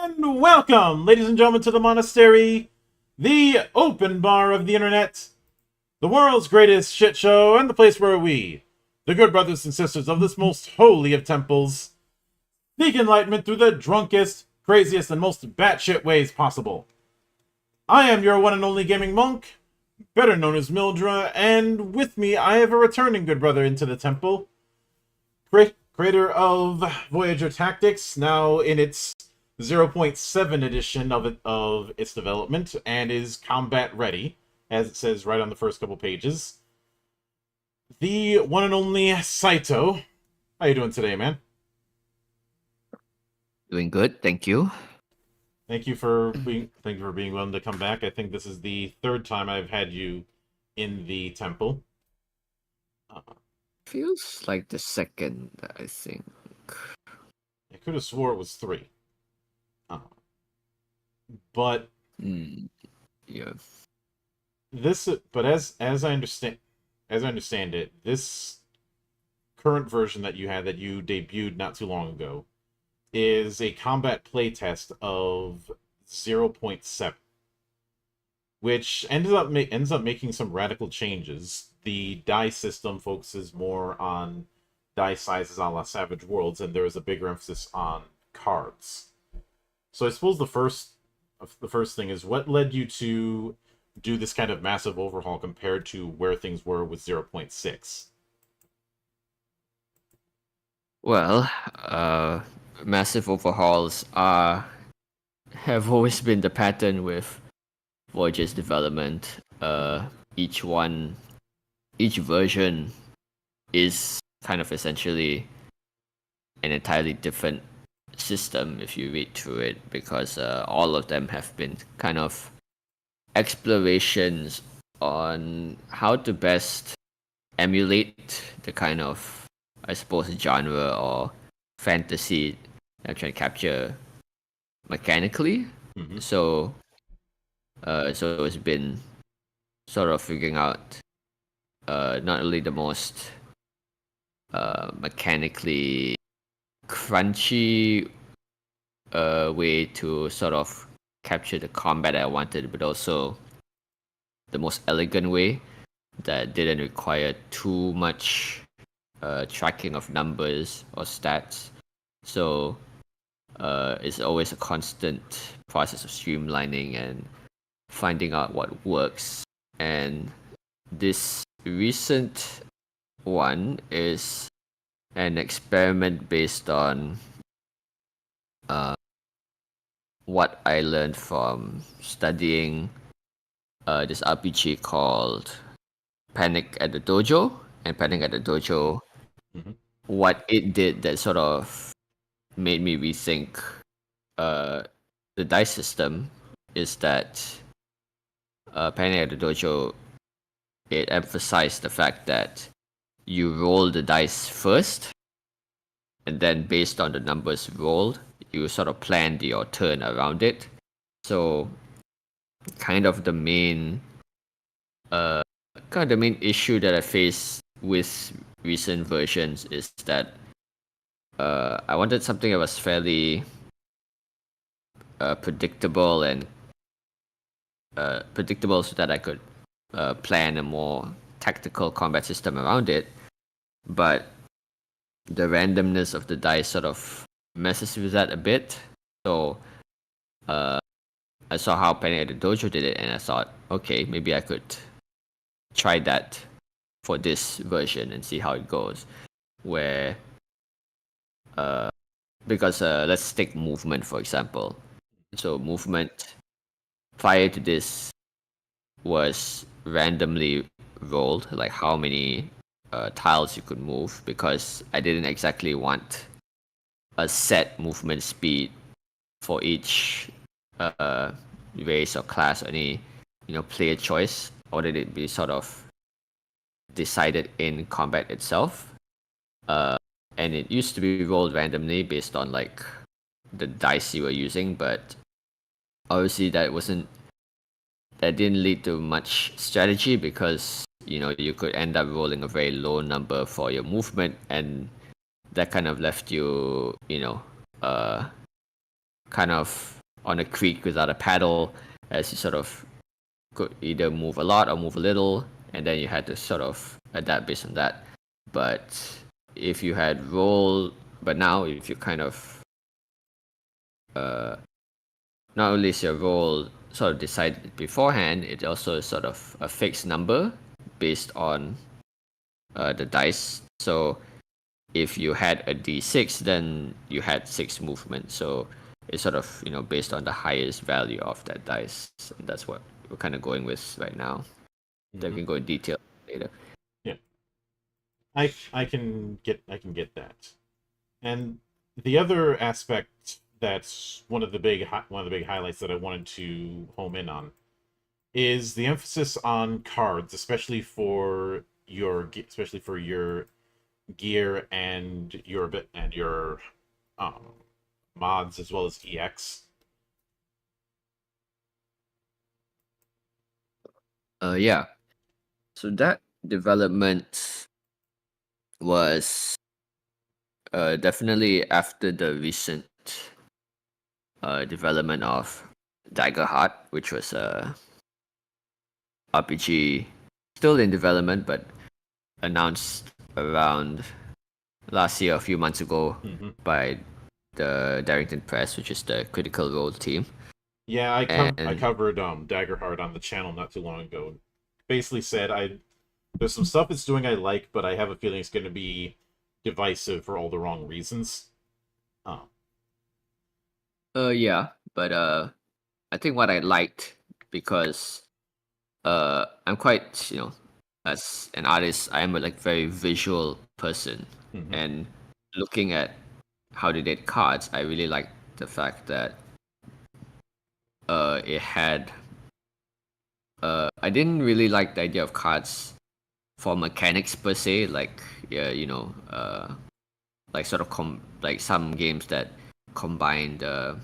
And welcome, ladies and gentlemen, to the monastery, the open bar of the internet, the world's greatest shit show, and the place where we, the good brothers and sisters of this most holy of temples, seek enlightenment through the drunkest, craziest, and most batshit ways possible. I am your one and only gaming monk, better known as Mildra, and with me I have a returning good brother into the temple, creator of Voyager Tactics, now in its 0.7 edition of its development, and is combat ready, as it says right on the first couple pages. The one and only SYTO. How you doing today, man? Doing good, thank you. Thank you for being willing to come back. I think this is the third time I've had you in the temple. Feels like the second, I think. I could have swore it was three. But Yeah. but as I understand it, this current version that you had that you debuted not too long ago is a combat playtest of 0.7, which ends up making some radical changes. The die system focuses more on die sizes a la Savage Worlds, and there is a bigger emphasis on cards. So I suppose the first thing is, what led you to do this kind of massive overhaul compared to where things were with 0.6? Well, massive overhauls have always been the pattern with Voyager's development. Each version is kind of essentially an entirely different system if you read through it, because all of them have been kind of explorations on how to best emulate the kind of, I suppose, genre or fantasy I'm trying to capture mechanically. Mm-hmm. So it's been sort of figuring out not only the most mechanically crunchy way to sort of capture the combat I wanted, but also the most elegant way that didn't require too much tracking of numbers or stats. So it's always a constant process of streamlining and finding out what works. And this recent one is an experiment based on what I learned from studying this RPG called Panic at the Dojo. And Panic at the Dojo, what it did that sort of made me rethink the dice system is that Panic at the Dojo, it emphasized the fact that you roll the dice first, and then based on the numbers rolled, you sort of plan your turn around it. So kind of the main issue that I face with recent versions is that I wanted something that was fairly predictable so that I could plan a more tactical combat system around it, but the randomness of the dice sort of messes with that a bit. So I saw how Panic at the Dojo did it, and I thought, okay, maybe I could try that for this version and see how it goes. Where because let's take movement for example. So movement prior to this was randomly rolled, like how many tiles you could move, because I didn't exactly want a set movement speed for each race or class or any player choice, or did it be sort of decided in combat itself? And it used to be rolled randomly based on like the dice you were using, but obviously that didn't lead to much strategy, because you could end up rolling a very low number for your movement, and that kind of left you kind of on a creek without a paddle, as you sort of could either move a lot or move a little, and then you had to sort of adapt based on that. But if you had roll, but now if you kind of uh, not only is your roll sort of decided beforehand, it also is sort of a fixed number based on the dice. So if you had a d6, then you had 6 movement. So it's sort of based on the highest value of that dice. And that's what we're kind of going with right now. Then we can go in detail later. Yeah, I can get that. And the other aspect that's one of the big highlights that I wanted to home in on is the emphasis on cards, especially for your gear and your um, mods as well as EX. Yeah. So that development was definitely after the recent development of Dagger Heart, which was a RPG still in development but announced around last year, a few months ago, Hmm. by the Darrington Press, which is the Critical Role team. Yeah, I And covered Daggerheart on the channel not too long ago. Basically said there's some stuff it's doing I like, but I have a feeling it's going to be divisive for all the wrong reasons. Oh. yeah, but I think what I liked, because I'm quite, as an artist, I am a like very visual person, Hmm. and looking at how they did cards, I really like the fact that it had. I didn't really like the idea of cards for mechanics per se, like yeah, like sort of like some games that combine the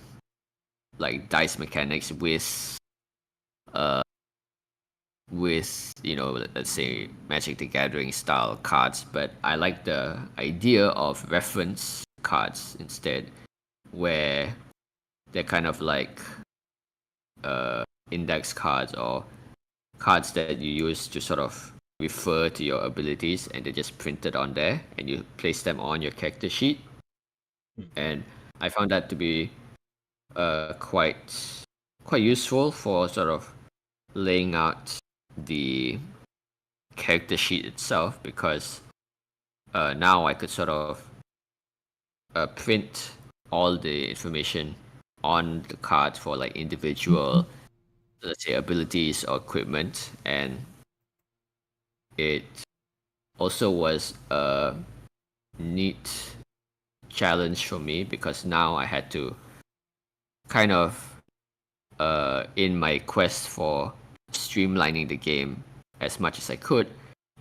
like dice mechanics with let's say Magic the Gathering style cards, but I like the idea of reference cards instead, where they're kind of like index cards or cards that you use to sort of refer to your abilities, and they're just printed on there and you place them on your character sheet. And I found that to be quite useful for sort of laying out the character sheet itself, because now I could sort of print all the information on the card for like individual, let's say, abilities or equipment. And it also was a neat challenge for me, because now I had to kind of in my quest for streamlining the game as much as I could,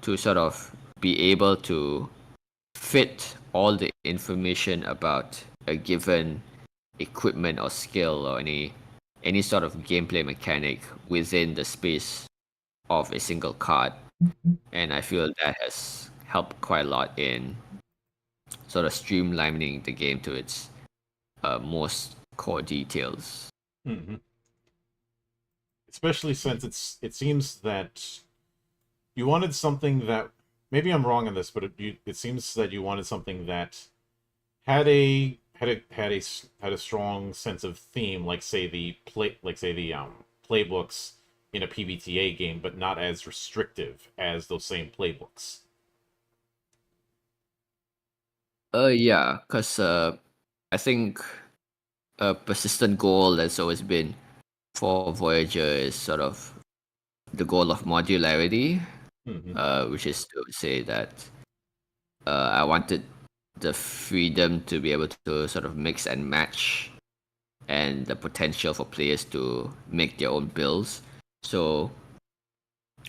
to sort of be able to fit all the information about a given equipment or skill or any sort of gameplay mechanic within the space of a single card. And I feel that has helped quite a lot in sort of streamlining the game to its most core details. Hmm. Especially since it seems that you wanted something that, maybe I'm wrong on this, but it seems that you wanted something that had a strong sense of theme, like say the playbooks in a PBTA game, but not as restrictive as those same playbooks. Yeah, because I think a persistent goal that's always been for Voyager is sort of the goal of modularity, Hmm. which is to say that I wanted the freedom to be able to sort of mix and match, and the potential for players to make their own builds. So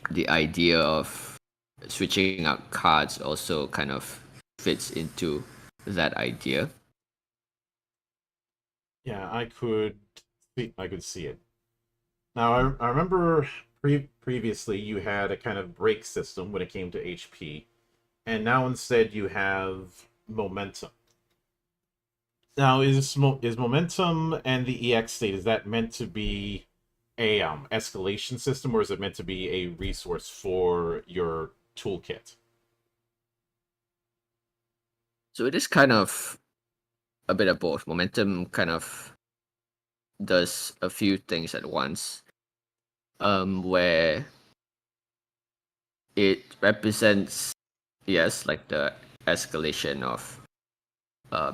the idea of switching out cards also kind of fits into that idea. Yeah, I could see it. Now, I remember previously you had a kind of break system when it came to HP, and now instead you have momentum. Now, is momentum and the EX state, is that meant to be a escalation system, or is it meant to be a resource for your toolkit? So it is kind of a bit of both. Momentum kind of does a few things at once, where it represents, yes, like the escalation of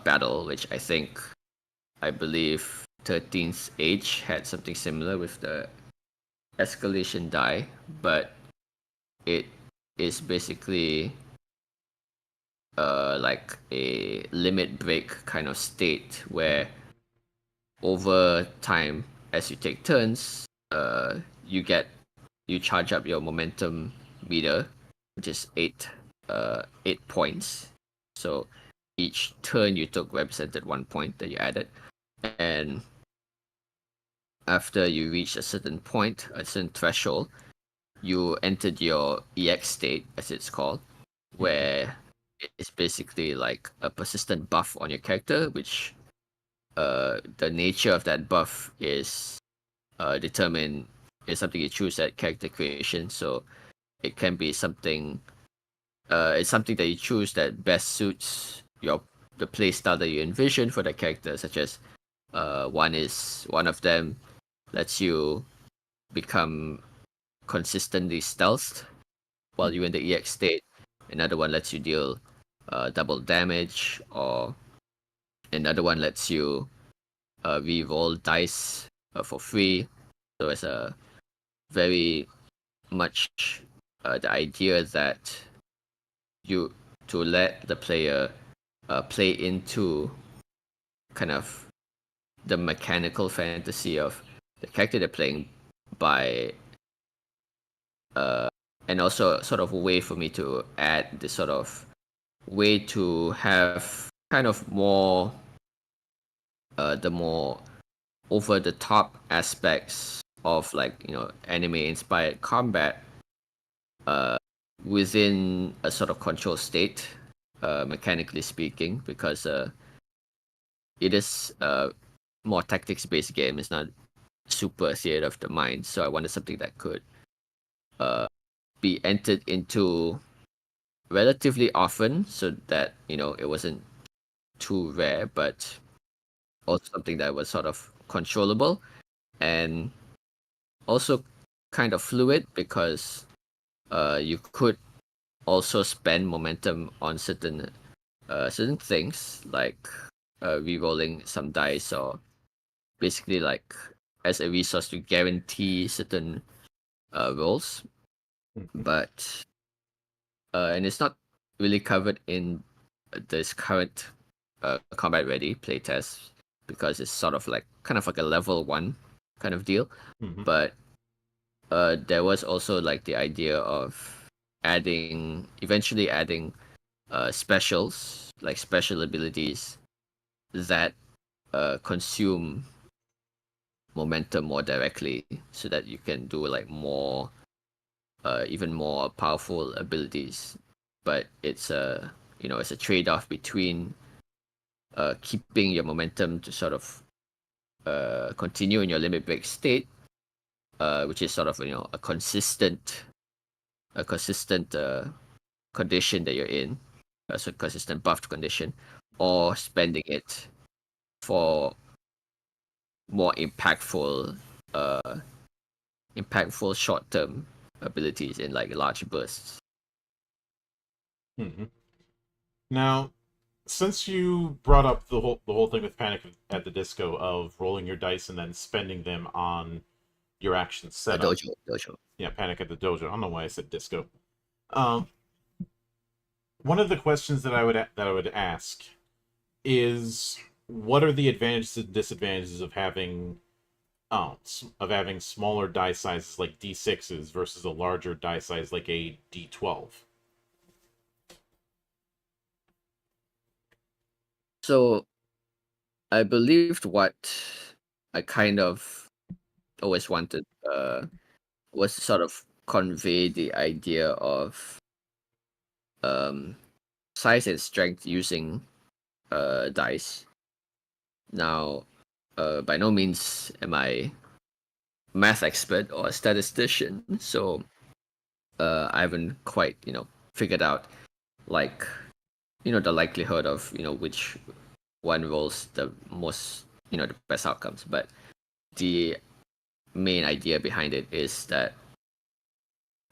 battle, which I believe 13th Age had something similar with the escalation die, but it is basically like a limit break kind of state where over time, as you take turns, you charge up your momentum meter, which is 8 points. So each turn you took represented 1 point that you added, and after you reach a certain point, a certain threshold, you entered your EX state, as it's called, where it's basically like a persistent buff on your character, which the nature of that buff is determined is something you choose at character creation. So it can be something it's something that you choose that best suits the play style that you envision for that character, such as one of them lets you become consistently stealthed while you're in the EX state. Another one lets you deal double damage, or another one lets you re-roll dice for free. So it's a very much the idea that you to let the player play into kind of the mechanical fantasy of the character they're playing by and also sort of a way for me to add this sort of way to have kind of more the more over the top aspects of, like, anime inspired combat within a sort of control state, mechanically speaking, because it is a more tactics based game. It's not super theater of the mind, so I wanted something that could be entered into relatively often, so that it wasn't too rare, but also something that was sort of controllable and also kind of fluid, because you could also spend momentum on certain things, like re-rolling some dice, or basically like as a resource to guarantee certain rolls. But and it's not really covered in this current combat ready playtest, because it's sort of like kind of like a level 1 kind of deal. But there was also like the idea of eventually adding specials, like special abilities that consume momentum more directly, so that you can do like more even more powerful abilities. But it's a trade-off between keeping your momentum to sort of continue in your limit break state, which is sort of a consistent condition that you're in, so consistent buffed condition, or spending it for more impactful short-term abilities in like large bursts. Now, since you brought up the whole thing with Panic at the Disco of rolling your dice and then spending them on your action setup, Dojo. yeah, Panic at the Dojo. I don't know why I said disco. Um, one of the questions that I would ask is, what are the advantages and disadvantages of having smaller die sizes like D6s versus a larger die size like a D12? So I believed what I kind of always wanted was to sort of convey the idea of um, size and strength using dice. Now, by no means am I math expert or a statistician, so I haven't quite figured out like the likelihood of which one rolls the most the best outcomes. But the main idea behind it is that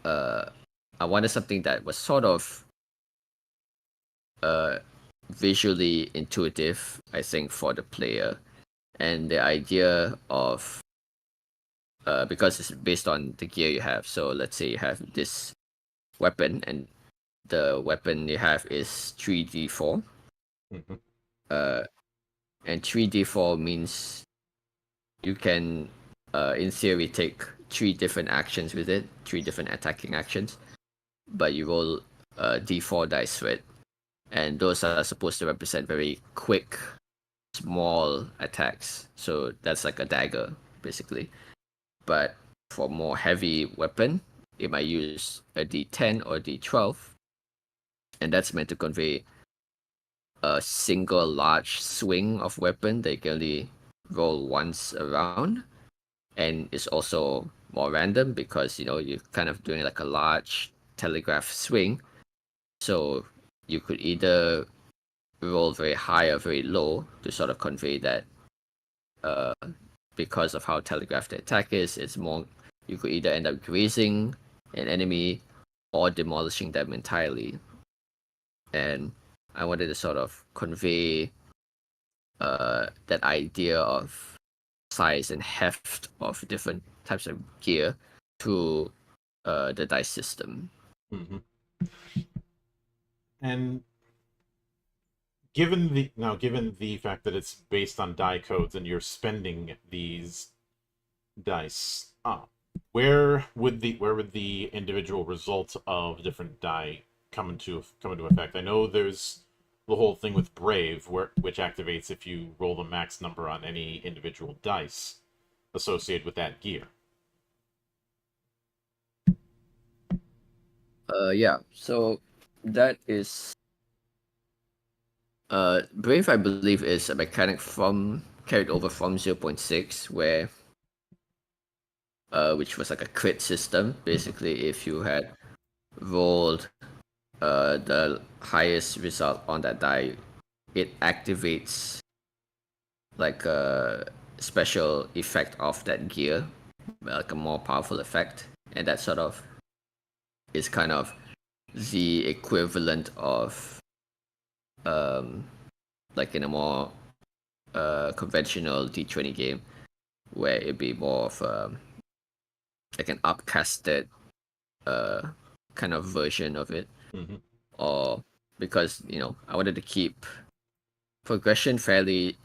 I wanted something that was sort of uh, visually intuitive, I think, for the player. And the idea of because it's based on the gear you have. So let's say you have this weapon, and the weapon you have is 3d4. Mm-hmm. And 3d4 means you can, in theory, take three different actions with it, three different attacking actions, but you roll d4 dice for it. And those are supposed to represent very quick, small attacks. So that's like a dagger, basically. But for more heavy weapon, it might use a d10 or d12, and that's meant to convey a single large swing of weapon that you can only roll once around, and it's also more random because you're kind of doing like a large telegraph swing, so you could either roll very high or very low to sort of convey that uh, because of how telegraphed the attack is, it's more, you could either end up grazing an enemy or demolishing them entirely. And I wanted to sort of convey that idea of size and heft of different types of gear to the dice system. Mm-hmm. And given the fact that it's based on die codes and you're spending these dice, where would the individual results of different die come into effect? I know there's the whole thing with Brave, which activates if you roll the max number on any individual dice associated with that gear. Yeah, so that is Brave, I believe, is a mechanic from carried over from 0.6, where which was like a crit system. Basically, if you had rolled the highest result on that die, it activates like a special effect of that gear, like a more powerful effect, and that sort of is kind of the equivalent of like in a more conventional D20 game, where it'd be more of like an upcasted kind of version of it. Mm-hmm. Or because I wanted to keep progression fairly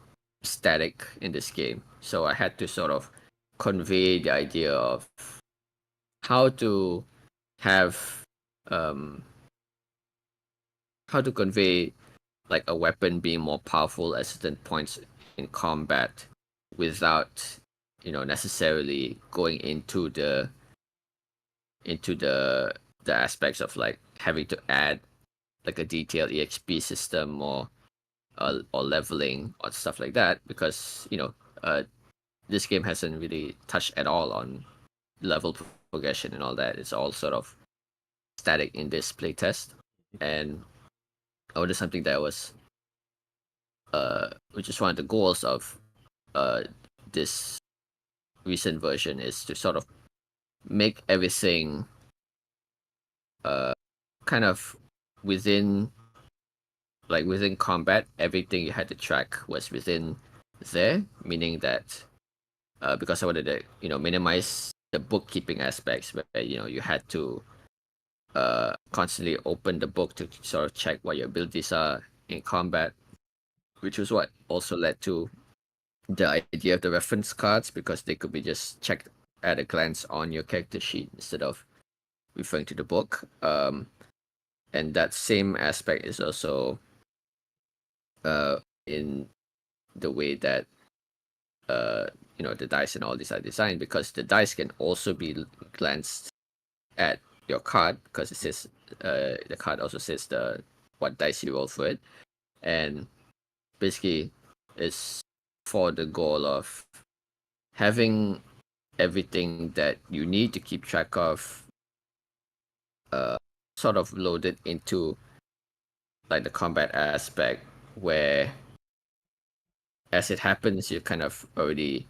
static in this game, so I had to sort of convey the idea of how to have um how to convey like a weapon being more powerful at certain points in combat without necessarily going into the aspects of like having to add like a detailed exp system or leveling or stuff like that, because this game hasn't really touched at all on level progression and all that. It's all sort of static in this playtest, and I wanted something that was which is one of the goals of this recent version, is to sort of make everything kind of within within combat. Everything you had to track was within there, meaning that because I wanted to minimize the bookkeeping aspects, where you had to constantly open the book to sort of check what your abilities are in combat, which was what also led to the idea of the reference cards, because they could be just checked at a glance on your character sheet instead of referring to the book. And that same aspect is also in the way that the dice and all these are designed, because the dice can also be glanced at your card, because it says the card also says what dice you roll for it, and basically it's for the goal of having everything that you need to keep track of sort of loaded into like the combat aspect, where as it happens you kind of already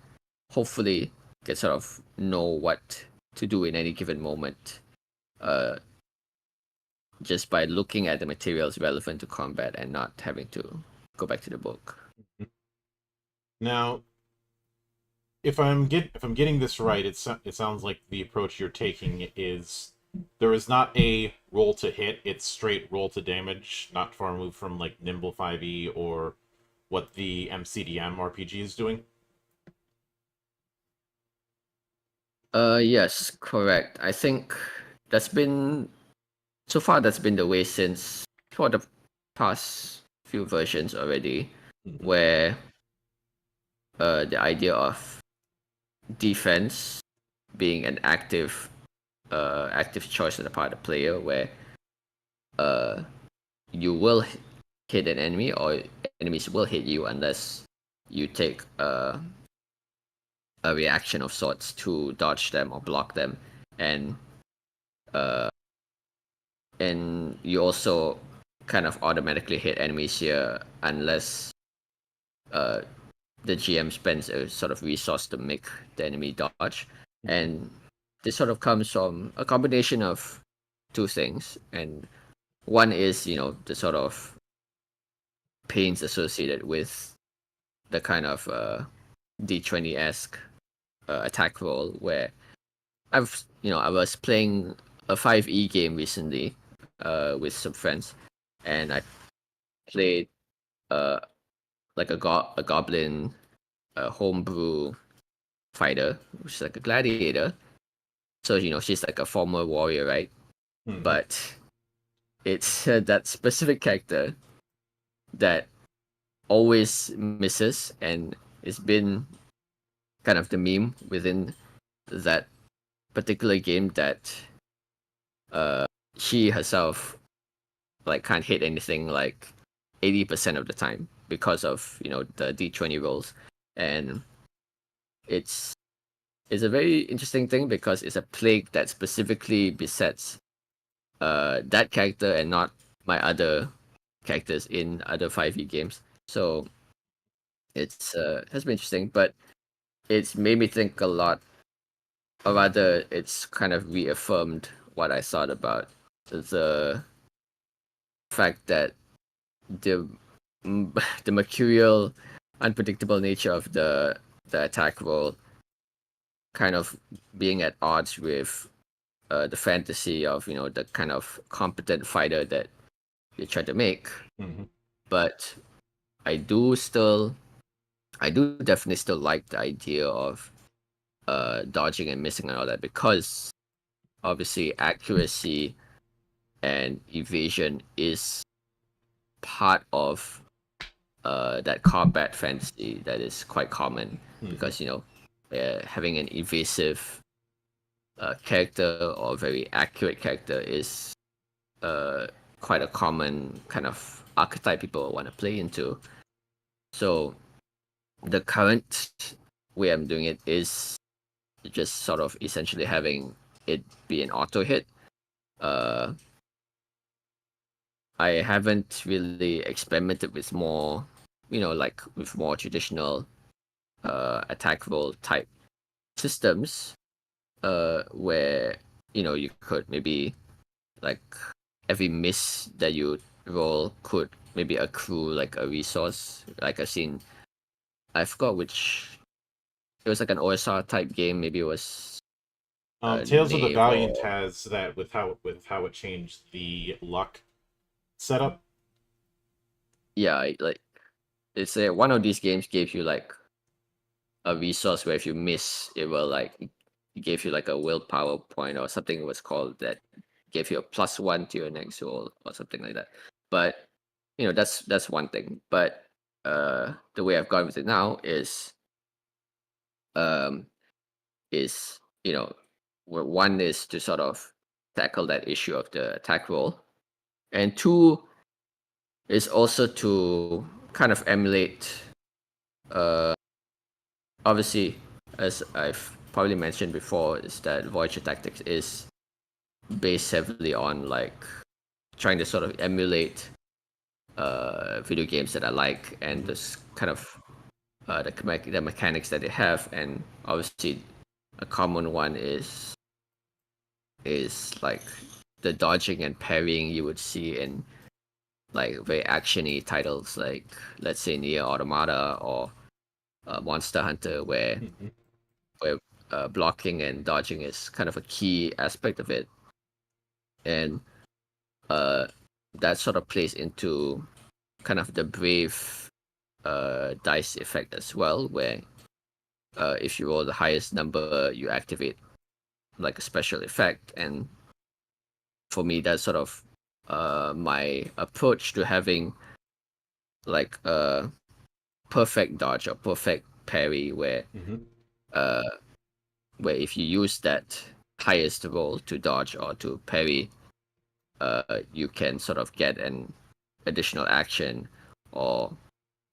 hopefully can sort of know what to do in any given moment, just by looking at the materials relevant to combat and not having to go back to the book. Now, if I'm getting this right, it sounds like the approach you're taking is there is not a roll to hit; it's straight roll to damage, not far removed from like Nimble 5e or what the MCDM RPG is doing. Yes, correct. I think that's been so far that's been the way since for the past few versions already, where the idea of defense being an active choice on the part of the player, where you will hit an enemy or enemies will hit you unless you take a reaction of sorts to dodge them or block them, and you also kind of automatically hit enemies here unless the GM spends a sort of resource to make the enemy dodge. And this sort of comes from a combination of two things. And one is, the sort of pains associated with the kind of D20-esque attack roll, where I was playing a 5e game recently with some friends, and I played like a goblin homebrew fighter, which is like a gladiator. So she's like a former warrior, right? But it's that specific character that always misses, and it's been kind of the meme within that particular game that she herself like can't hit anything like 80% of the time because of the D20 rolls. And it's a very interesting thing because it's a plague that specifically besets that character and not my other characters in other 5e games. So it's has been interesting, but it's made me think a lot, or rather it's kind of reaffirmed what I thought about the fact that the the mercurial, unpredictable nature of the attack roll kind of being at odds with the fantasy of the kind of competent fighter that you try to make. But I do definitely still like the idea of dodging and missing and all that, because obviously accuracy and evasion is part of that combat fantasy that is quite common, because having an evasive character or very accurate character is quite a common kind of archetype people want to play into. So the current way I'm doing it is just sort of essentially having it be an auto hit. I haven't really experimented with more, like with more traditional attack roll type systems, where you could maybe like every miss that you roll could maybe accrue like a resource. Like I forgot which, it was like an OSR type game. Maybe it was Tales of the Knave Valiant or has that with how it changed the luck setup. yeah, like it's one of these games gave you like a resource where if you miss, it will like it gave you like a willpower point or something. It was called that gave you a +1 to your next roll or something like that. But that's one thing. But the way I've gone with it now um is one is to sort of tackle that issue of the attack roll, and two is also to kind of emulate obviously, as I've probably mentioned before, is that Voyager Tactics is based heavily on like trying to sort of emulate video games that I like and this kind of the mechanics that they have, and obviously a common one is like the dodging and parrying you would see in like very actiony titles like, let's say, Nier Automata or Monster Hunter, where blocking and dodging is kind of a key aspect of it, and that sort of plays into kind of the brave dice effect as well, where if you roll the highest number, you activate like a special effect. And for me, that's sort of my approach to having like a perfect dodge or perfect parry, where if you use that highest roll to dodge or to parry, you can sort of get an additional action, or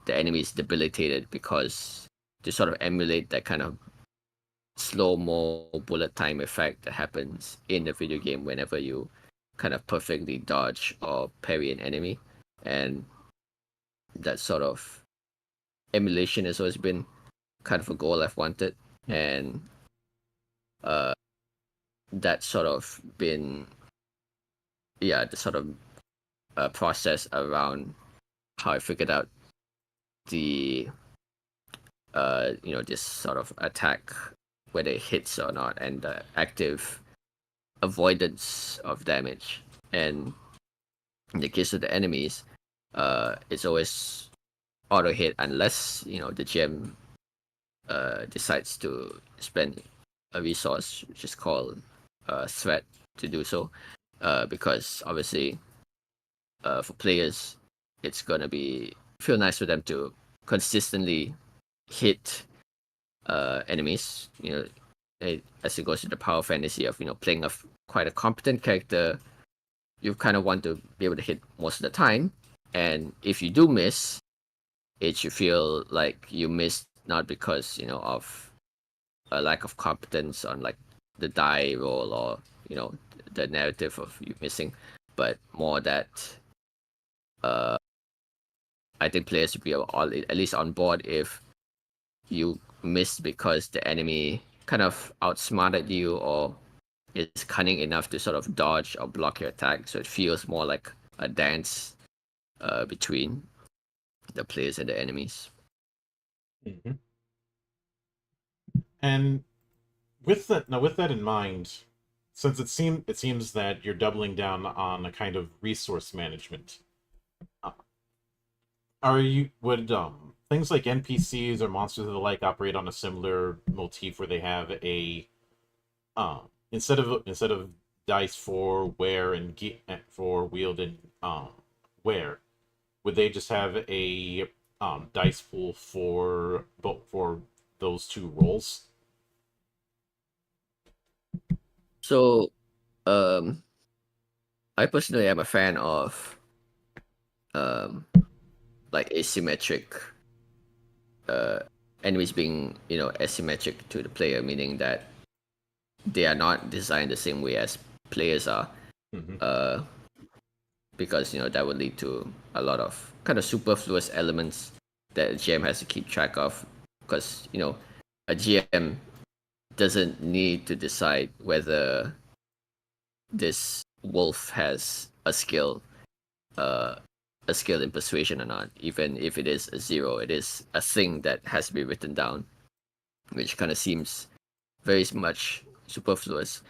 the enemy is debilitated, because to sort of emulate that kind of slow mo bullet time effect that happens in the video game whenever you kind of perfectly dodge or parry an enemy. And that sort of emulation has always been kind of a goal I've wanted, and that's sort of been the sort of process around how I figured out the this sort of attack, whether it hits or not, and the active avoidance of damage. And in the case of the enemies, it's always auto hit unless the gem decides to spend a resource, which is called a threat, to do so, because obviously for players it's gonna be feel nice for them to consistently hit enemies. As it goes to the power fantasy of playing quite a competent character, you kind of want to be able to hit most of the time, and if you do miss, it should feel like you missed not because of a lack of competence on like the die roll or the narrative of you missing, but more that I think players should be all at least on board if you missed because the enemy kind of outsmarted you or is cunning enough to sort of dodge or block your attack, so it feels more like a dance between the players and the enemies. Mm-hmm. And with that in mind, since it seems that you're doubling down on a kind of resource management, would things like NPCs or monsters of the like operate on a similar motif where they have a instead of dice for wear and for wield and wear, would they just have a dice pool for those two roles? So I personally am a fan of like asymmetric enemies being asymmetric to the player, meaning that they are not designed the same way as players are. Mm-hmm. Because that would lead to a lot of kind of superfluous elements that a GM has to keep track of, because a GM doesn't need to decide whether this wolf has a skill in persuasion or not. Even if it is a 0, it is a thing that has to be written down, which kind of seems very much superfluous.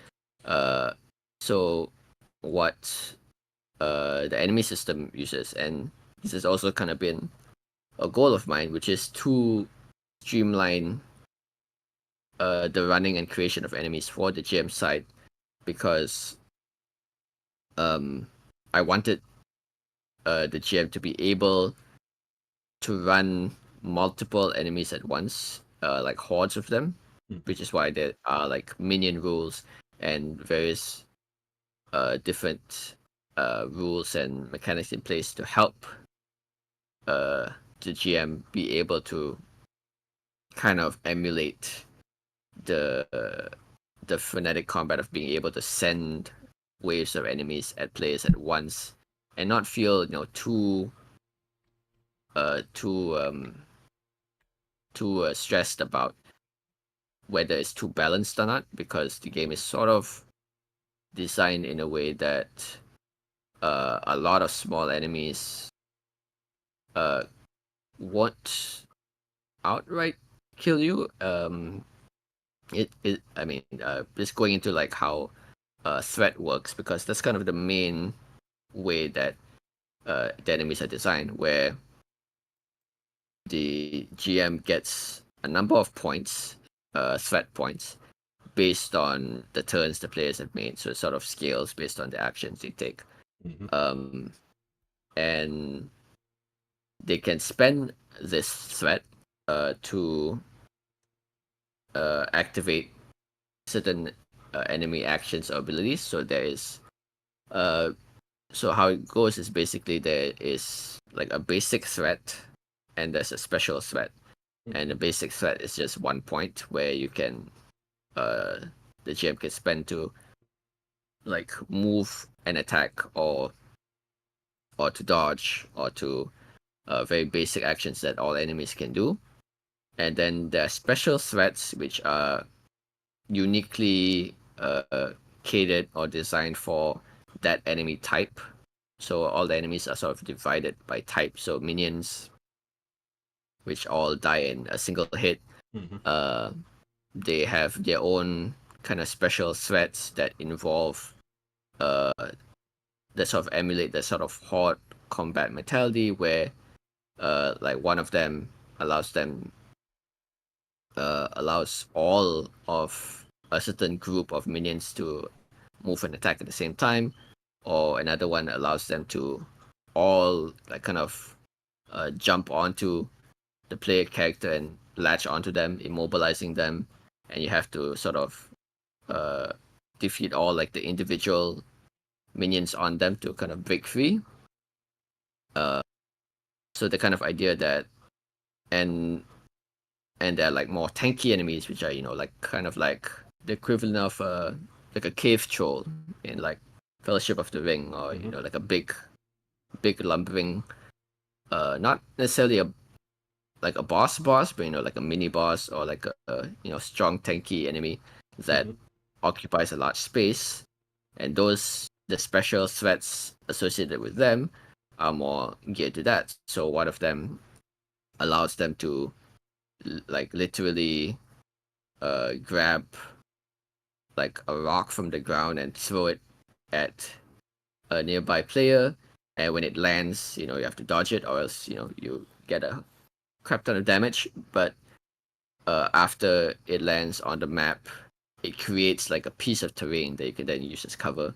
So what the enemy system uses, and this has also kind of been a goal of mine, which is to streamline the running and creation of enemies for the GM side, because I wanted the GM to be able to run multiple enemies at once, like hordes of them, which is why there are like minion rules and various different rules and mechanics in place to help the GM be able to kind of emulate the frenetic combat of being able to send waves of enemies at players at once and not feel too stressed about whether it's too balanced or not, because the game is sort of designed in a way that a lot of small enemies won't outright kill you. I mean, just going into like how threat works, because that's kind of the main way that the enemies are designed, where the GM gets a number of points, threat points, based on the turns the players have made. So it sort of scales based on the actions they take. Mm-hmm. And they can spend this threat to activate certain enemy actions or abilities. So there is so how it goes is basically there is like a basic threat and there's a special threat. And the basic threat is just 1 point, where you can the GM can spend to like move an attack, or to dodge, or to very basic actions that all enemies can do. And then there are special threats which are uniquely catered or designed for that enemy type. So all the enemies are sort of divided by type. So minions, which all die in a single hit, Mm-hmm. they have their own kind of special threats that involve that sort of emulate that sort of horde combat mentality, where like one of them allows them allows all of a certain group of minions to move and attack at the same time, or another one allows them to all like kind of jump onto the player character and latch onto them, immobilizing them, and you have to sort of uh, defeat all like the individual minions on them to kind of break free. So the kind of idea that and they're like more tanky enemies, which are like kind of like the equivalent of like a cave troll in like Fellowship of the Ring, or like a big lumbering, not necessarily a like a boss, but like a mini boss, or like a strong tanky enemy that occupies a large space. And the special threats associated with them are more geared to that. So one of them allows them to like literally grab like a rock from the ground and throw it at a nearby player, and when it lands, you have to dodge it, or else you get a crap ton of damage. But after it lands on the map, it creates like a piece of terrain that you can then use as cover.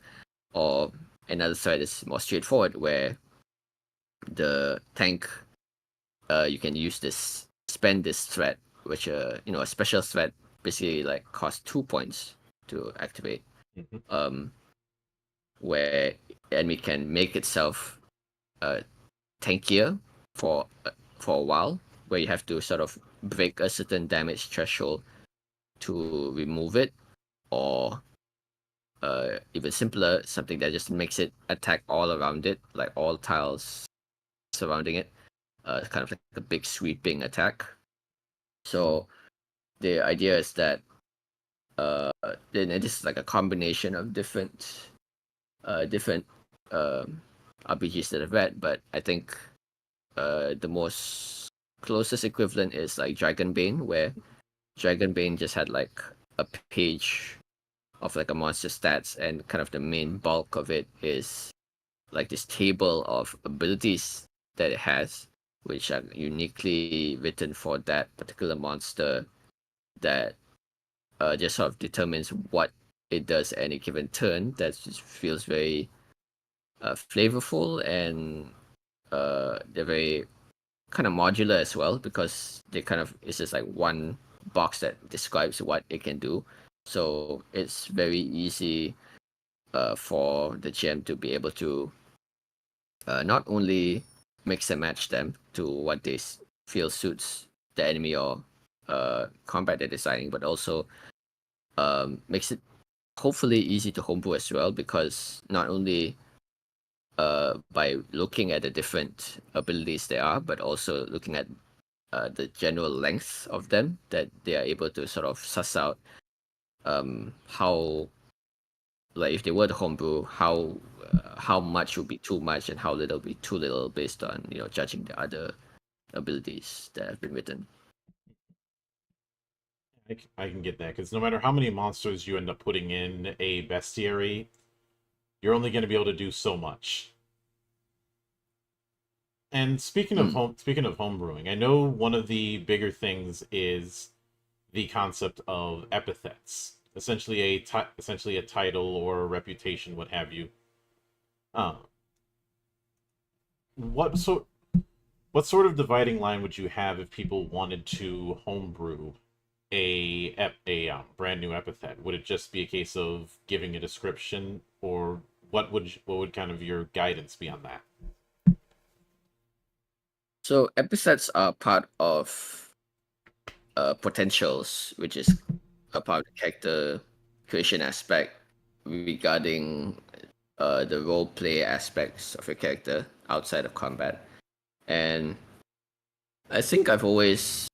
Or another threat is more straightforward, where the tank you can use this spend this threat, which a special threat basically like costs 2 points to activate. Um, where enemy can make itself tankier for a while, where you have to sort of break a certain damage threshold to remove it, or even simpler, something that just makes it attack all around it, like all tiles surrounding it. It's kind of like a big sweeping attack. So the idea is that then it is like a combination of different RPGs that I've read, but I think the most closest equivalent is like Dragonbane, where Dragonbane just had like a page of like a monster stats, and kind of the main bulk of it is like this table of abilities that it has, which are uniquely written for that particular monster, that just sort of determines what it does any given turn. That just feels very flavorful, and they're very kind of modular as well, because they kind of it's just like one box that describes what it can do. So it's very easy for the GM to be able to not only mix and match them to what they feel suits the enemy or combat they're designing, but also makes it hopefully easy to homebrew as well, because not only by looking at the different abilities there are, but also looking at the general length of them, that they are able to sort of suss out how, like if they were to homebrew, how much would be too much and how little would be too little, based on judging the other abilities that have been written. I can get that, because no matter how many monsters you end up putting in a bestiary, you're only going to be able to do so much. And speaking of homebrewing, I know one of the bigger things is the concept of epithets, essentially essentially a title or a reputation, what have you. Uh, what sort what sort of dividing line would you have if people wanted to homebrew a brand new epithet? Would it just be a case of giving a description, or what would kind of your guidance be on that? So epithets are part of potentials, which is a part of the character creation aspect regarding the role play aspects of your character outside of combat. And I think I've always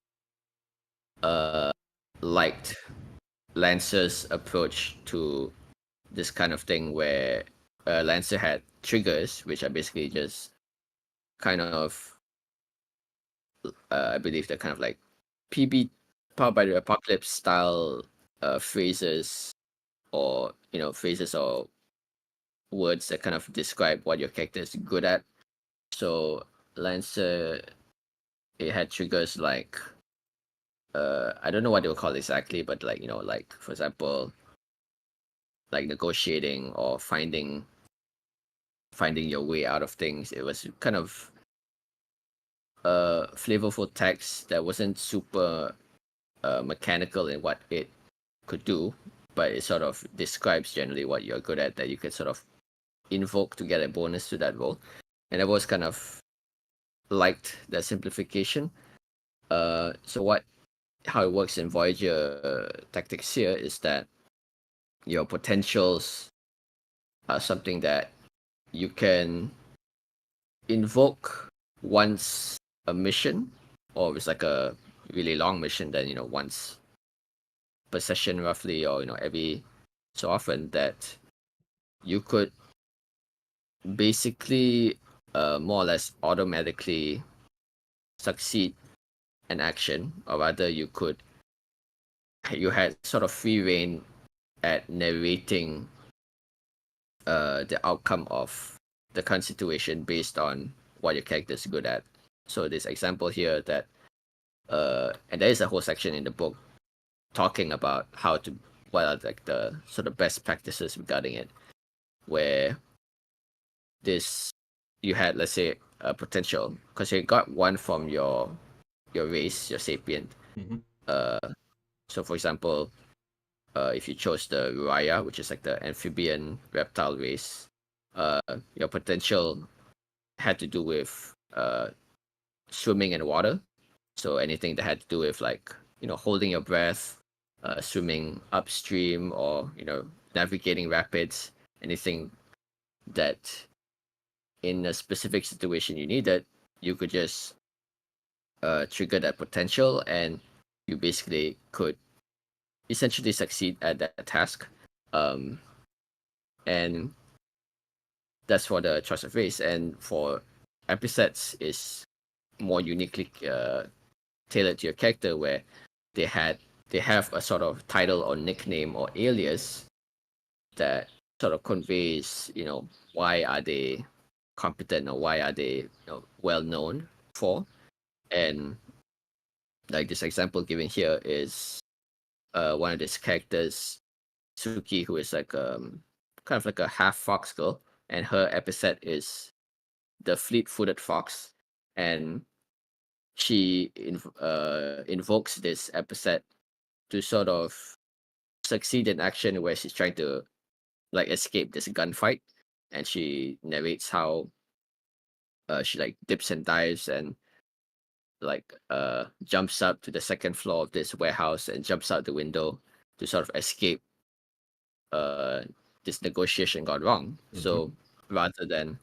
liked Lancer's approach to this kind of thing, where Lancer had triggers, which are basically just kind of, I believe they're kind of like PB, Powered by the Apocalypse style phrases, or phrases or words that kind of describe what your character is good at. So Lancer, it had triggers like, I don't know what they were called exactly, but like like for example, like negotiating or finding your way out of things. It was kind of flavorful text that wasn't super mechanical in what it could do, but it sort of describes generally what you're good at, that you could sort of invoke to get a bonus to that role. And I was kind of liked that simplification. So how it works in Voyager tactics here is that your potentials are something that you can invoke once a mission, or if it's like a really long mission, then once per session roughly, or every so often, that you could basically more or less automatically succeed an action, or rather you had sort of free reign at narrating the outcome of the current situation based on what your character is good at. So this example here, that and there is a whole section in the book talking about what are like the sort of best practices regarding it, where this you had, let's say, a potential, because you got one from your race, your sapient. Mm-hmm. So for example, if you chose the Raya, which is like the amphibian reptile race, your potential had to do with swimming in water. So anything that had to do with like holding your breath, swimming upstream, or navigating rapids, anything that in a specific situation you needed, you could just trigger that potential, and you basically could essentially succeed at that task. Um, and that's for the choice of race. And for epithets is more uniquely tailored to your character, where they have a sort of title or nickname or alias that sort of conveys why are they competent, or why are they well known for. And like this example given here is one of these characters, Suki, who is like kind of like a half fox girl, and her epithet is the fleet-footed fox. And she invokes this epithet to sort of succeed in action, where she's trying to like escape this gunfight, and she narrates how she like dips and dives and jumps up to the second floor of this warehouse and jumps out the window to sort of escape this negotiation gone wrong. So rather than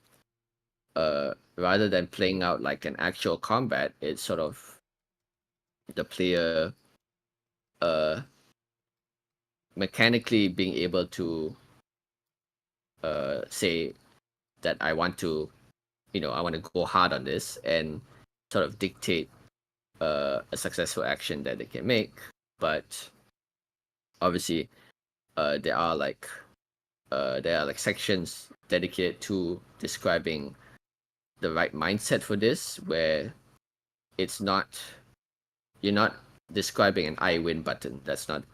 playing out like an actual combat, it's sort of the player uh mechanically being able to say that I want to go hard on this and sort of dictate a successful action that they can make. But obviously there are like sections dedicated to describing the right mindset for this, where it's not you're not describing an I win button. That's not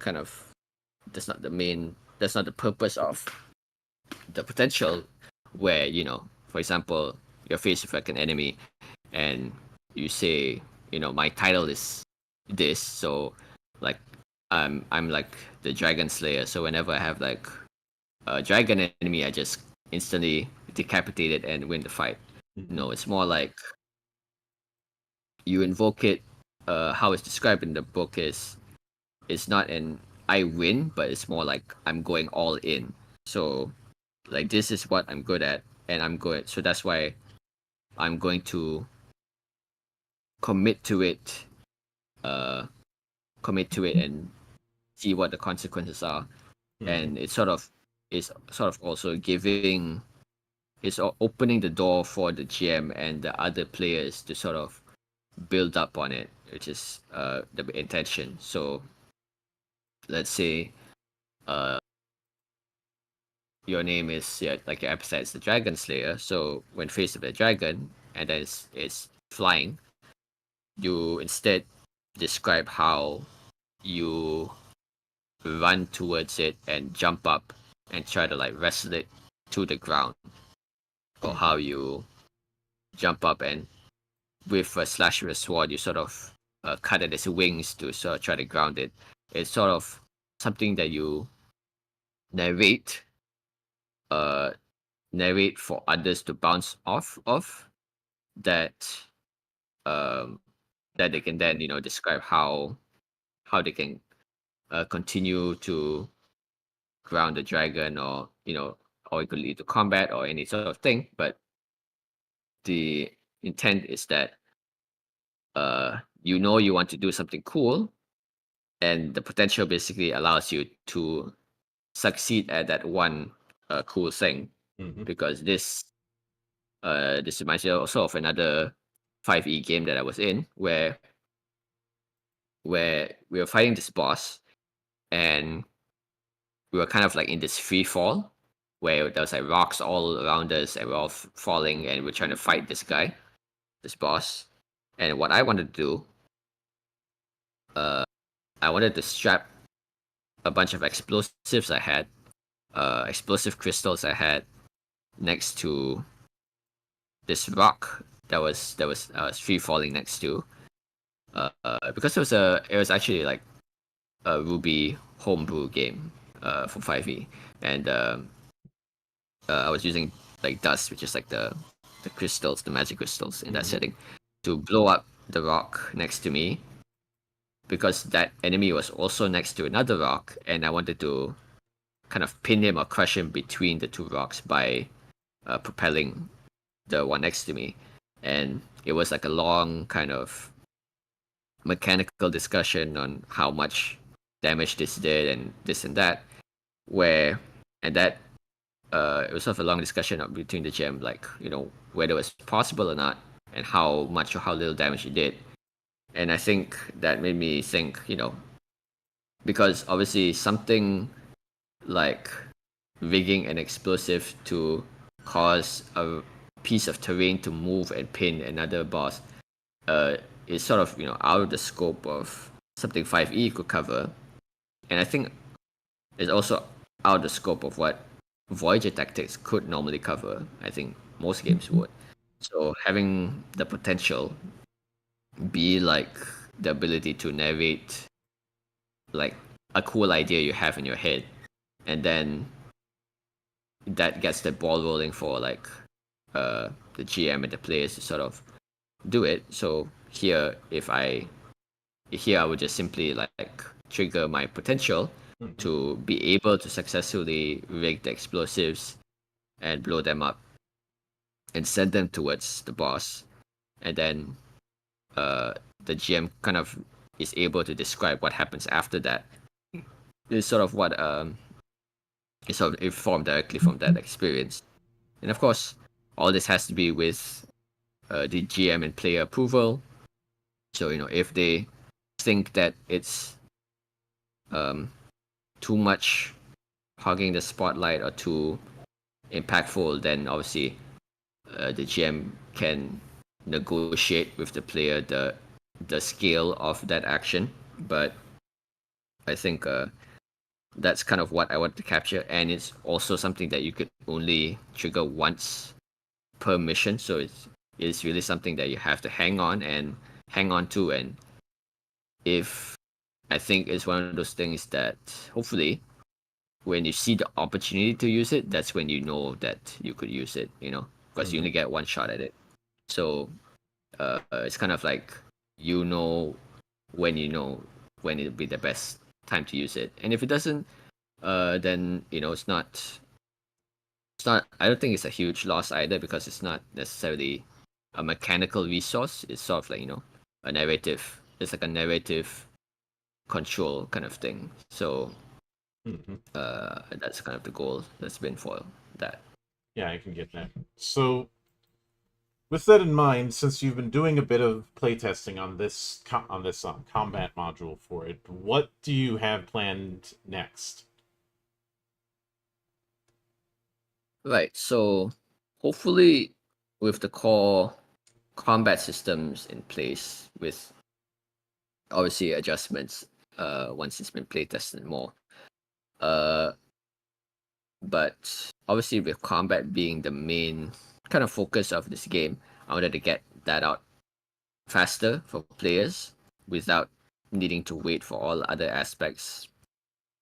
the purpose of the potential, where for example, you're faced with like an enemy and you say, my title is this, so like I'm like the dragon slayer, so whenever I have like a dragon enemy, I just instantly decapitate it and win the fight. No, it's more like you invoke it. How it's described in the book is it's not an I win, but it's more like I'm going all in. So like this is what I'm good at, and I'm good. So that's why I'm going to commit to it. Commit to it and see what the consequences are. And it's sort of also opening the door for the GM and the other players to sort of build up on it, which is the intention. So let's say your name is like your epithet is the Dragon Slayer. So when faced with a dragon and then it's flying, you instead describe how you run towards it and jump up and try to like wrestle it to the ground, or how you jump up and with a slash with a sword you sort of cut at its wings to sort of try to ground it. It's sort of something that you narrate for others to bounce off of, that that they can then describe how they can continue to ground the dragon, or or it could lead to combat or any sort of thing. But the intent is that you want to do something cool, and the potential basically allows you to succeed at that one cool thing. Because this reminds me also of another 5e game that I was in, where we were fighting this boss, and we were kind of like in this free fall where there was like rocks all around us and we're all falling, and we're trying to fight this boss. And what I wanted to do, I wanted to strap a bunch of explosives I had, explosive crystals I had, next to this rock that was free falling next to, because it was actually like a Ruby homebrew game for 5e, and I was using like dust, which is like the crystals, the magic crystals in that setting, to blow up the rock next to me, because that enemy was also next to another rock, and I wanted to kind of pin him or crush him between the two rocks by propelling the one next to me. And it was like a long kind of mechanical discussion on how much damage this did and this and that, it was sort of a long discussion between the GM, like whether it was possible or not, and how much or how little damage it did. And I think that made me think, because obviously something like rigging an explosive to cause a piece of terrain to move and pin another boss is sort of out of the scope of something 5e could cover. And I think it's also out of the scope of what Voyager tactics could normally cover. I think most games would. So having the potential be like the ability to narrate like a cool idea you have in your head, and then that gets the ball rolling for like the GM and the players to sort of do it. So here I would just simply like trigger my potential to be able to successfully rig the explosives and blow them up and send them towards the boss, and then uh, the GM kind of is able to describe what happens after that. It's sort of what is sort of informed directly from that experience, and of course, all this has to be with the GM and player approval. So if they think that it's too much hogging the spotlight or too impactful, then obviously the GM can negotiate with the player the scale of that action. But I think that's kind of what I want to capture, and it's also something that you could only trigger once per mission. So it's really something that you have to hang on to, and if I think it's one of those things that hopefully when you see the opportunity to use it, that's when you know that you could use it, because you only get one shot at it. So it's kind of like you know when it'll be the best time to use it. And if it doesn't, then it's not. I don't think it's a huge loss either, because it's not necessarily a mechanical resource. It's sort of like a narrative. It's like a narrative control kind of thing. So that's kind of the goal that's been for that. Yeah, I can get that. So, with that in mind, since you've been doing a bit of playtesting on this combat module for it, what do you have planned next? Right. So hopefully, with the core combat systems in place, with obviously adjustments once it's been playtested more. Uh, but obviously, with combat being the main kind of focus of this game, I wanted to get that out faster for players without needing to wait for all other aspects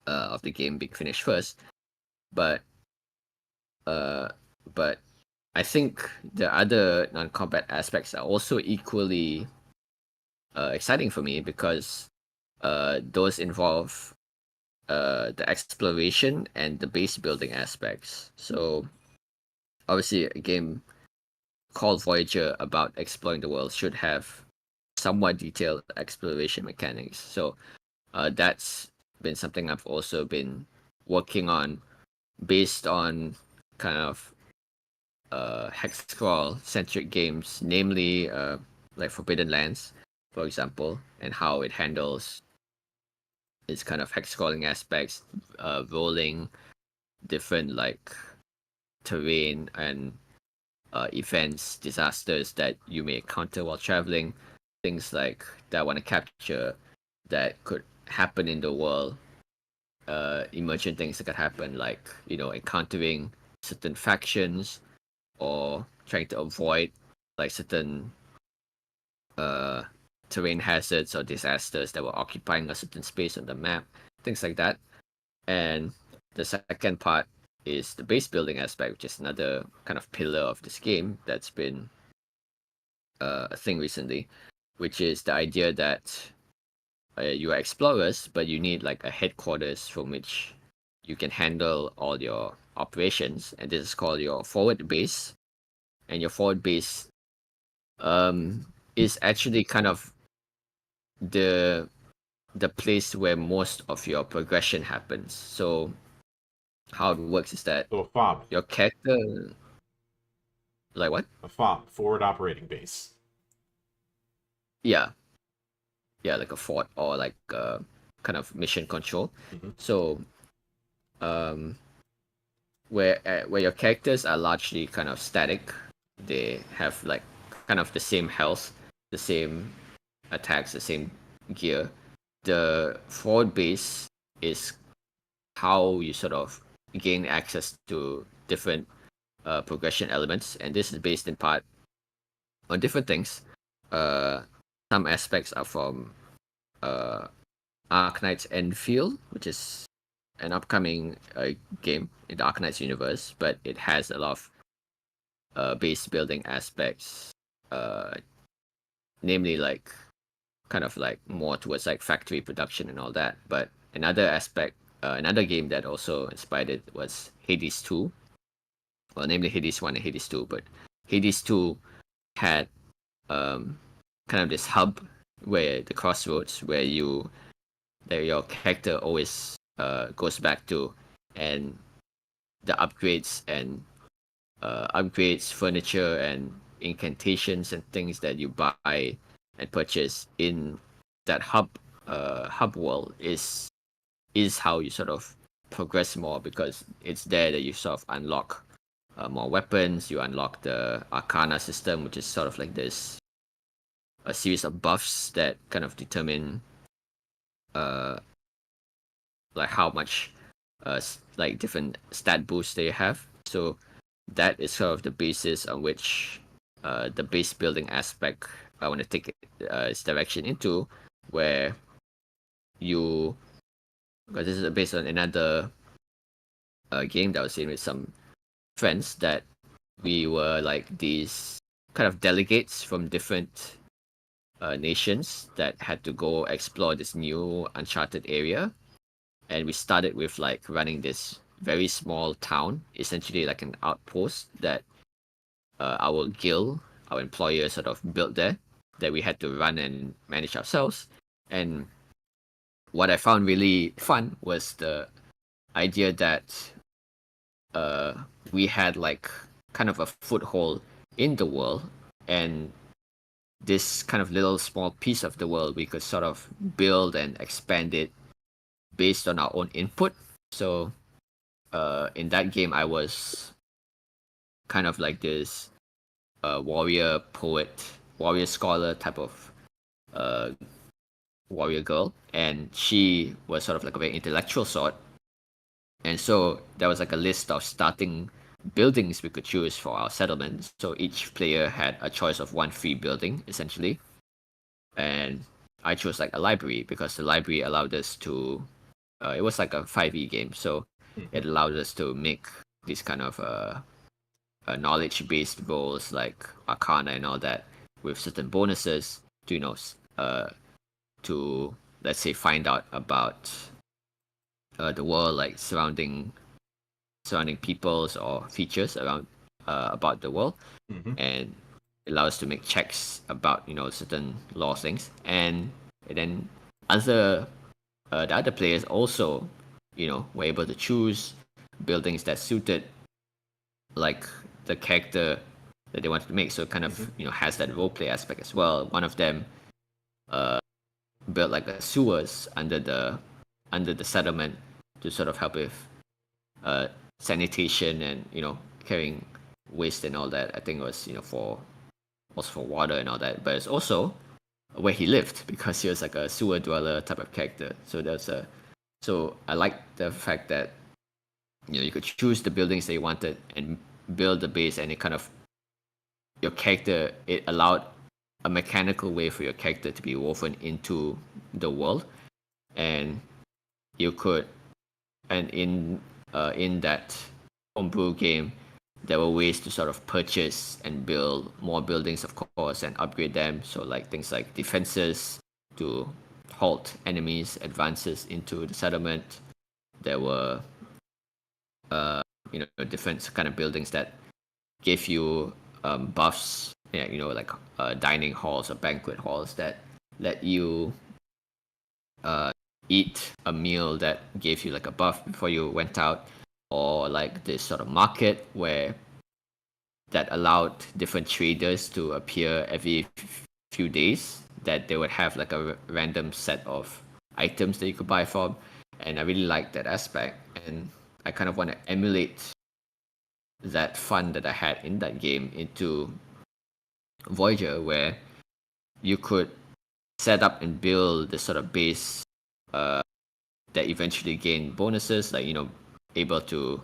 of the game being finished first. But uh, but I think the other non-combat aspects are also equally exciting for me, because those involve the exploration and the base building aspects. So obviously, a game called Voyager about exploring the world should have somewhat detailed exploration mechanics. So that's been something I've also been working on, based on kind of hex scroll centric games, namely like Forbidden Lands, for example, and how it handles its kind of hex scrolling aspects, rolling different like terrain and events, disasters that you may encounter while traveling, things like that I want to capture that could happen in the world, emergent things that could happen, like encountering certain factions, or trying to avoid like certain uh, terrain hazards or disasters that were occupying a certain space on the map, things like that. And the second part is the base building aspect, which is another kind of pillar of this game that's been a thing recently, which is the idea that you are explorers, but you need like a headquarters from which you can handle all your operations, and this is called your forward base. And your forward base is actually kind of the the place where most of your progression happens. So how it works is that So a FOB. your character, like what? A FOB, forward operating base. Yeah, yeah, like a fort, or like kind of mission control. So um, where your characters are largely kind of static, they have like kind of the same health, the same attacks, the same gear. The forward base is how you sort of gain access to different progression elements, and this is based in part on different things. Uh, some aspects are from uh, Arknight's Enfield, which is an upcoming game in the Arknight's universe, but it has a lot of base building aspects, uh, namely like kind of like more towards like factory production and all that. But another aspect, another game that also inspired it was Hades 2. Well, namely Hades 1 and Hades 2. But Hades 2 had kind of this hub where the crossroads where your character always goes back to, and the upgrades, furniture, and incantations and things that you buy and purchase in that hub world is how you sort of progress more, because it's there that you sort of unlock more weapons. You unlock the Arcana system, which is sort of like this a series of buffs that kind of determine uh like how much like different stat boosts they have. So that is sort of the basis on which the base building aspect I want to take its direction into, where you, because this is based on another game that I was in with some friends, that we were like these kind of delegates from different nations that had to go explore this new uncharted area. And we started with like running this very small town, essentially like an outpost that our guild, our employer, sort of built there, that we had to run and manage ourselves. And what I found really fun was the idea that we had like kind of a foothold in the world, and this kind of little small piece of the world we could sort of build and expand it based on our own input. So in that game, I was kind of like this warrior poet, warrior scholar type of uh, warrior girl, and she was sort of like a very intellectual sort. And so there was like a list of starting buildings we could choose for our settlement. So each player had a choice of one free building, essentially. And I chose like a library because the library allowed us to. It was like a 5e game, so it allowed us to make these kind of knowledge-based roles like Arcana and all that, with certain bonuses to to let's say find out about the world, like surrounding peoples or features around about the world, and it allows us to make checks about certain law things, and then other the other players also were able to choose buildings that suited like the character that they wanted to make. So it kind of has that role play aspect as well. One of them built like a sewers under the settlement to sort of help with sanitation and carrying waste and all that. I think it was for water and all that, but it's also where he lived because he was like a sewer dweller type of character. So I like the fact that you could choose the buildings that you wanted and build the base, and it kind of your character, it allowed a mechanical way for your character to be woven into the world. And you could, and in that homebrew game, there were ways to sort of purchase and build more buildings, of course, and upgrade them. So like things like defenses to halt enemies advances into the settlement. There were different kind of buildings that gave you buffs, like dining halls or banquet halls that let you eat a meal that gave you like a buff before you went out, or like this sort of market where that allowed different traders to appear every few days, that they would have like a random set of items that you could buy from. And I really like that aspect, and I kind of want to emulate that fun that I had in that game into Voyager, where you could set up and build this sort of base that eventually gain bonuses, like able to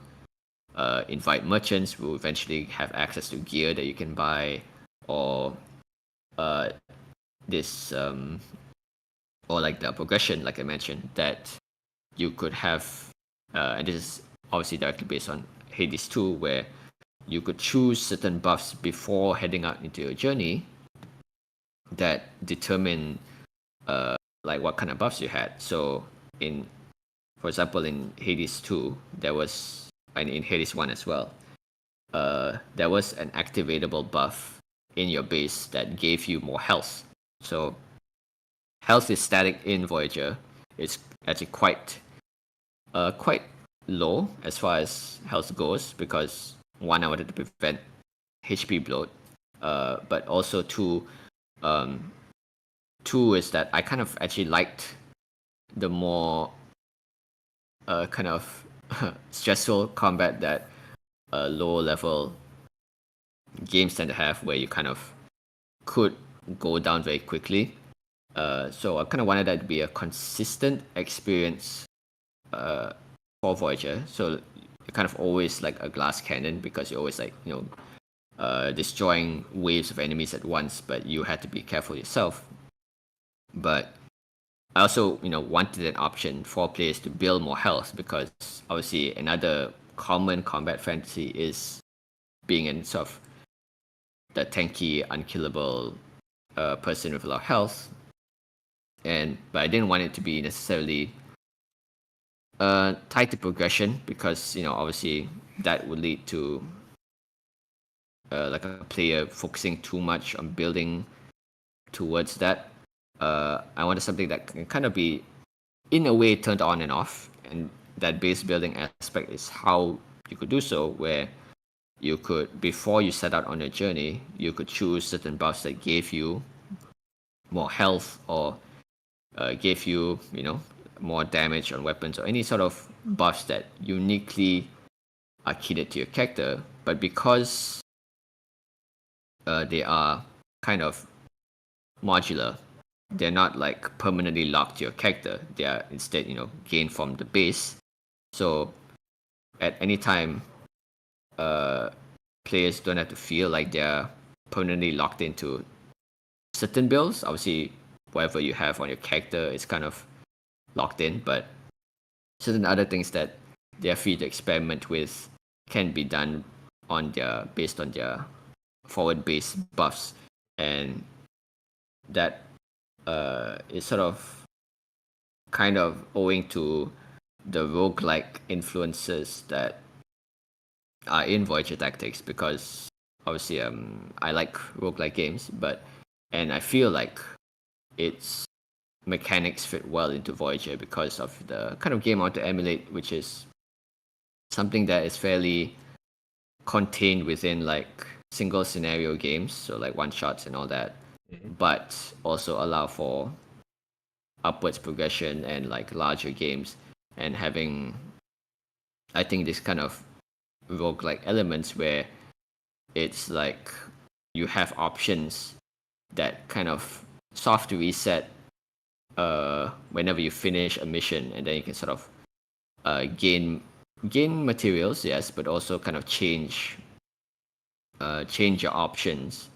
invite merchants who eventually have access to gear that you can buy, or this or like the progression, like I mentioned, that you could have, and this is obviously directly based on Hades 2, where you could choose certain buffs before heading out into your journey, that determine like what kind of buffs you had. So for example, in Hades 2, there was, and in Hades 1 as well, there was an activatable buff in your base that gave you more health. So health is static in Voyager. It's actually quite low as far as health goes, because one, I wanted to prevent HP bloat, but also two is that I kind of actually liked the more kind of stressful combat that lower level games tend to have, where you kind of could go down very quickly. So I kind of wanted that to be a consistent experience for Voyager. So you're kind of always like a glass cannon, because you're always like, destroying waves of enemies at once, but you had to be careful yourself. But I also, wanted an option for players to build more health, because obviously another common combat fantasy is being in sort of the tanky, unkillable person with a lot of health. But I didn't want it to be necessarily tied to progression, because obviously that would lead to like a player focusing too much on building towards that. I wanted something that can kind of be, in a way, turned on and off, and that base building aspect is how you could do so, where you could, before you set out on your journey, you could choose certain buffs that gave you more health, or gave you, more damage on weapons, or any sort of buffs that uniquely are catered to your character. But because they are kind of modular, they're not like permanently locked to your character. They are instead, gained from the base. So at any time, players don't have to feel like they're permanently locked into certain builds. Obviously, whatever you have on your character is kind of locked in, but certain other things that they're free to experiment with can be done based on their forward base buffs. And that is sort of kind of owing to the roguelike influences that are in Voyager Tactics, because obviously I like roguelike games, and I feel like its mechanics fit well into Voyager because of the kind of game I want to emulate, which is something that is fairly contained within like single scenario games, so like one shots and all that, but also allow for upwards progression and like larger games, and having, I think, this kind of roguelike elements where it's like you have options that kind of soft reset whenever you finish a mission, and then you can sort of gain materials, yes, but also kind of change your options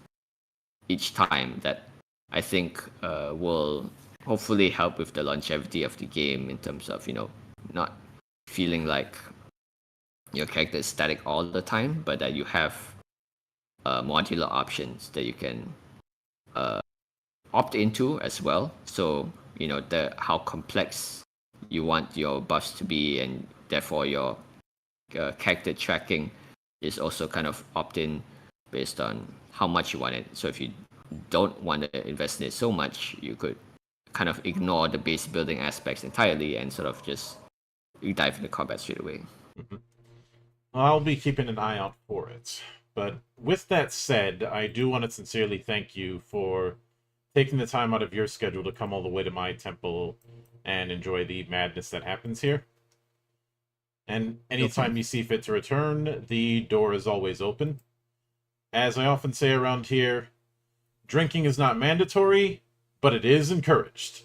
each time. That I think will hopefully help with the longevity of the game, in terms of not feeling like your character is static all the time, but that you have modular options that you can opt into as well. So how complex you want your buffs to be, and therefore your character tracking is also kind of opt in based on how much you want it. So if you don't want to invest in it so much, you could kind of ignore the base building aspects entirely and sort of just dive into combat straight away. I'll be keeping an eye out for it. But with that said, I do want to sincerely thank you for taking the time out of your schedule to come all the way to my temple and enjoy the madness that happens here. And anytime you see fit to return, the door is always open. As I often say around here, drinking is not mandatory, but it is encouraged.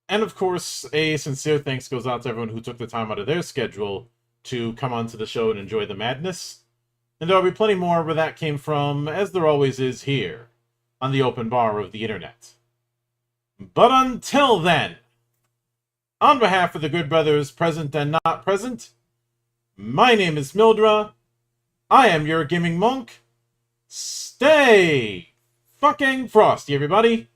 And of course, a sincere thanks goes out to everyone who took the time out of their schedule to come onto the show and enjoy the madness. And there'll be plenty more where that came from, as there always is here, on the open bar of the internet. But until then, on behalf of the good brothers present and not present, my name is Mildra. I am your gaming monk. Stay fucking frosty, everybody.